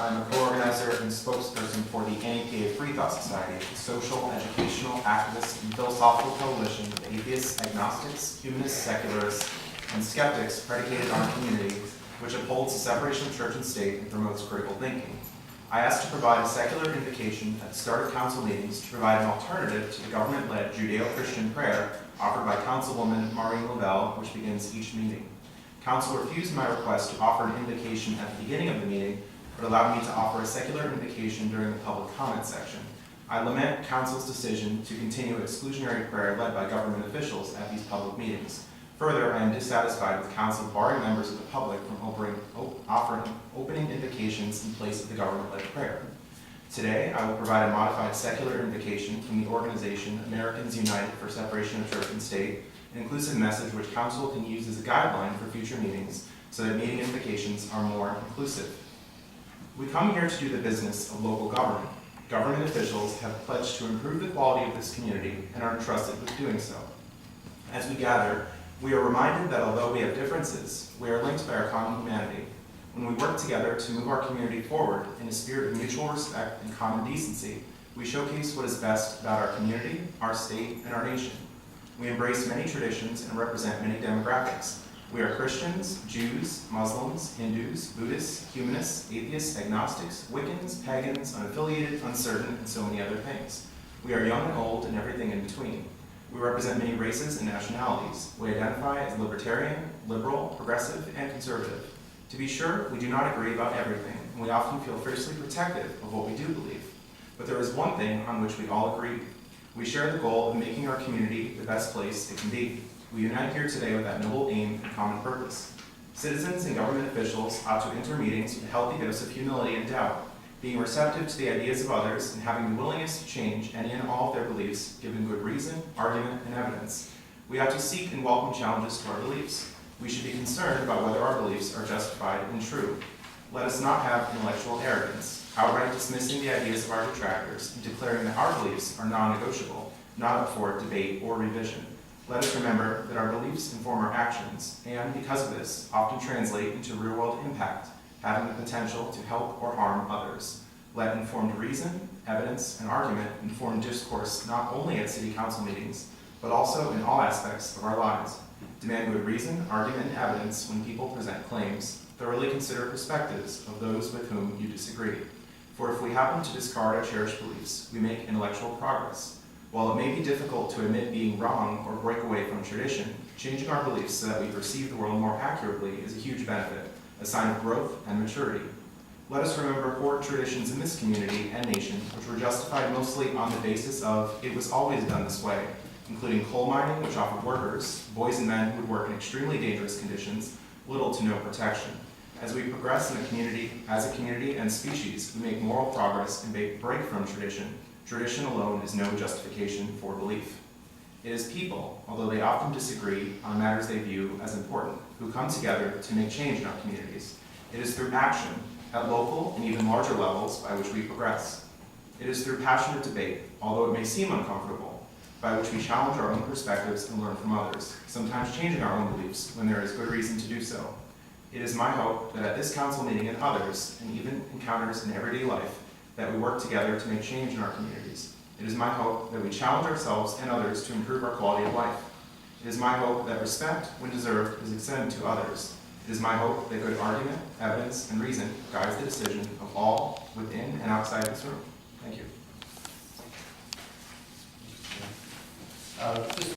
I'm a co-organizer and spokesperson for the NEPA Free Thought Society, a social, educational, activist, and philosophical coalition of atheists, agnostics, humanists, secularists, and skeptics predicated on a community which upholds the separation of church and state and promotes critical thinking. I asked to provide a secular invocation at the start of council meetings to provide an alternative to the government-led Judeo-Christian prayer offered by Councilwoman Maureen Lavelle, which begins each meeting. Council refused my request to offer an invocation at the beginning of the meeting, but allowed me to offer a secular invocation during the public comment section. I lament Council's decision to continue exclusionary prayer led by government officials at these public meetings. Further, I am dissatisfied with Council barring members of the public from offering opening invocations in place of the government-led prayer. Today, I will provide a modified secular invocation from the organization Americans United for Separation of Church and State, an inclusive message which Council can use as a guideline for future meetings so that meeting invocations are more inclusive. We come here to do the business of local government. Government officials have pledged to improve the quality of this community and are entrusted with doing so. As we gather, we are reminded that although we have differences, we are linked by our common humanity. When we work together to move our community forward in a spirit of mutual respect and common decency, we showcase what is best about our community, our state, and our nation. We embrace many traditions and represent many demographics. We are Christians, Jews, Muslims, Hindus, Buddhists, humanists, atheists, agnostics, Wiccans, pagans, unaffiliated, uncertain, and so many other things. We are young and old and everything in between. We represent many races and nationalities. We identify as libertarian, liberal, progressive, and conservative. To be sure, we do not agree about everything, and we often feel fiercely protective of what we do believe. But there is one thing on which we all agree. We share the goal of making our community the best place it can be. We unite here today with that noble aim and common purpose. Citizens and government officials ought to enter meetings with a healthy dose of humility and doubt, being receptive to the ideas of others and having the willingness to change any and all of their beliefs, given good reason, argument, and evidence. We ought to seek and welcome challenges to our beliefs. We should be concerned about whether our beliefs are justified and true. Let us not have intellectual arrogance, outright dismissing the ideas of our detractors and declaring that our beliefs are non-negotiable, not up for debate or revision. Let us remember that our beliefs inform our actions, and because of this, often translate into real-world impact, having the potential to help or harm others. Let informed reason, evidence, and argument inform discourse not only at City Council meetings, but also in all aspects of our lives. Demand good reason, argument, and evidence when people present claims. Thoroughly consider perspectives of those with whom you disagree. For if we happen to discard our cherished beliefs, we make intellectual progress. While it may be difficult to admit being wrong or break away from tradition, changing our beliefs so that we perceive the world more accurately is a huge benefit, a sign of growth and maturity. Let us remember core traditions in this community and nation which were justified mostly on the basis of it was always done this way, including coal mining, which offered workers, boys and men who would work in extremely dangerous conditions, little to no protection. As we progress in a community and species, we make moral progress and break from tradition. Tradition alone is no justification for belief. It is people, although they often disagree on matters they view as important, who come together to make change in our communities. It is through action, at local and even larger levels, by which we progress. It is through passionate debate, although it may seem uncomfortable, by which we challenge our own perspectives and learn from others, sometimes changing our own beliefs when there is good reason to do so. It is my hope that at this council meeting and others, and even encounters in everyday life, that we work together to make change in our communities. It is my hope that we challenge ourselves and others to improve our quality of life. It is my hope that respect, when deserved, is extended to others. It is my hope that good argument, evidence, and reason guides the decision of all within and outside this room. Thank you.